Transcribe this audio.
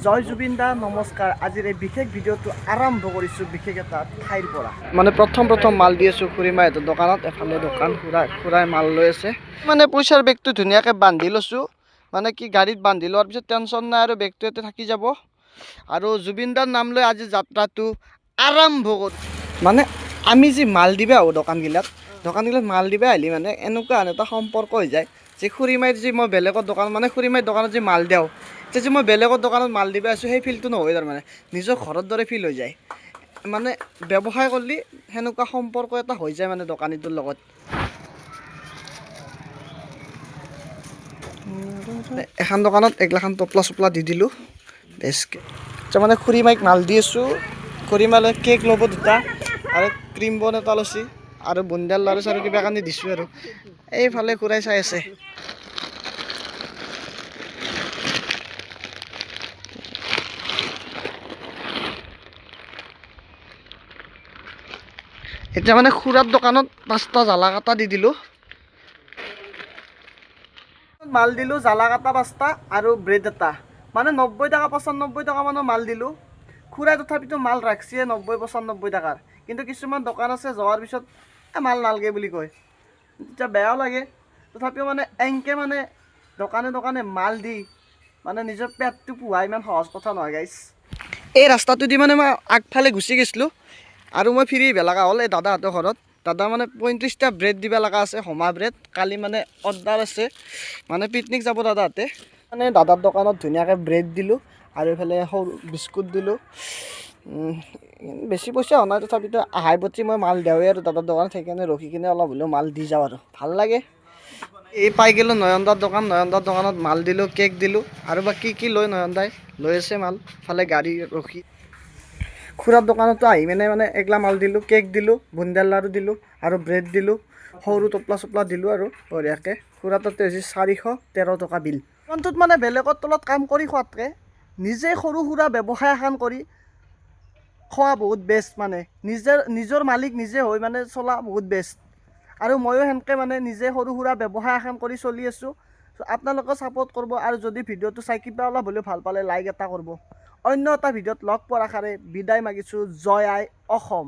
জয় জুবিন দা নমস্কাৰ। আজিৰ এই বিশেষ ভিডিঅ'টো আৰম্ভ কৰিছোঁ বিশেষ এটা ঠাইৰ পৰা। মানে প্ৰথম মাল দি আছোঁ খুৰীমাহঁতৰ দোকানত। এফালে দোকান খুৰাই মাল লৈ আছে। মানে পইচাৰ বেগটো ধুনীয়াকৈ বান্ধি লৈছোঁ। মানে কি গাড়ীত বান্ধি লোৱাৰ পিছত টেনশ্যন নাই আৰু বেগটো ইয়াতে থাকি যাব। আৰু জুবিন দাৰ নাম লৈ আজি যাত্ৰাটো আৰম্ভ কৰোঁ। মানে আমি যি মাল দিবা আহোঁ দোকানগিলাক মাল দিবা আহিলে মানে এনেকুৱা এটা সম্পৰ্ক হৈ যায় যে খুৰীমাইত যি মই বেলেগৰ দোকান মানে খুৰীমাইৰ দোকানত যি মাল দিওঁ যে মই বেলেগৰ দোকানত মাল দিবা আছোঁ সেই ফিলটো নহয় তাৰমানে নিজৰ ঘৰৰ দৰে ফিল হৈ যায়। মানে ব্যৱসায় কৰিলে সেনেকুৱা সম্পৰ্ক এটা হৈ যায় মানে দোকানীটোৰ লগত। এখন দোকানত এগিলাখান টপলা চপলা দি দিলোঁ বেছকৈ। মানে খুৰীমাইক মাল দি আছোঁ। খুৰীমাইলৈ কেক ল'ব দুটা আৰু ক্ৰীম বন এটা লৈছি আৰু বুন্দিয়াৰ লাৰু চাৰু কিবা কানি দিছোঁ আৰু এইফালে খুৰাই চাই আছে। এতিয়া মানে খুৰাৰ দোকানত 5টা জ্বালা কাটা দি দিলোঁ। মাল দিলোঁ জ্বালা কাটা 5টা আৰু ব্ৰেড এটা। মানে 90 টকা 95 টকা মানৰ মাল দিলোঁ। খুৰাই তথাপিতো মাল ৰাখছে 90-95 টকাৰ। কিন্তু কিছুমান দোকান আছে যোৱাৰ পিছত মাল নালগে বুলি কয়, তেতিয়া বেয়াও লাগে। তথাপিও মানে এনেকৈ মানে দোকানে মাল দি মানে নিজৰ পেটটো পোহা ইমান সহজ কথা নহয় গাইছ। এই ৰাস্তাটো দি মানে মই আগফালে গুচি গৈছিলোঁ আৰু মই ফিৰি আহিব লগা হ'ল এই দাদাহঁতৰ ঘৰত। দাদা মানে 35টা ব্ৰেড দিব লগা আছে, হোমা ব্ৰেড। কালি মানে অৰ্ডাৰ আছে, মানে পিকনিক যাব দাদাহঁতে। মানে দাদাৰ দোকানত ধুনীয়াকৈ ব্ৰেড দিলোঁ আৰু এইফালে সৰু বিস্কুট দিলোঁ। বেছি পইচা হোৱা নাই, তথাপিতো আহাই প্ৰতি মই মাল দিওঁৱেই আৰু দাদাৰ দোকানত। সেইকাৰণে ৰখি কিনে অলপ হ'লেও মাল দি যাওঁ আৰু ভাল লাগে। এই পাই গ'লোঁ নয়নদাৰ দোকানত মাল দিলোঁ, কেক দিলোঁ আৰু বা কি লৈ নয়নদাই লৈ আছে মাল। ফালে গাড়ী ৰখি খুৰাৰ দোকানতো আহি মানে এগলা মাল দিলোঁ, কেক দিলোঁ, বুন্দিয়াৰ লাৰু দিলোঁ আৰু ব্ৰেড দিলোঁ, সৰু টপলা চপলা দিলোঁ আৰু বঢ়িয়াকৈ। খুৰা তাতে হৈছে 413 টকা বিল। কাৰণটোত মানে বেলেগৰ তলত কাম কৰি খোৱাতকৈ নিজে সৰু সুৰা ব্যৱসায় এখন কৰি খোৱা বহুত বেষ্ট। মানে নিজৰ মালিক নিজে হৈ মানে চলা বহুত বেষ্ট। আৰু ময়ো সেনেকৈ মানে নিজে সৰু সুৰা ব্যৱসায় এখন কৰি চলি আছোঁ। আপোনালোকে ছাপোৰ্ট কৰিব আৰু যদি ভিডিঅ'টো চাই কিবা অলপ হ'লেও ভাল পালে লাইক এটা কৰিব। অন্য এটা ভিডিঅ'ত লগ পোৱাৰ আশাৰে বিদায় মাগিছোঁ। জয় আই অসম।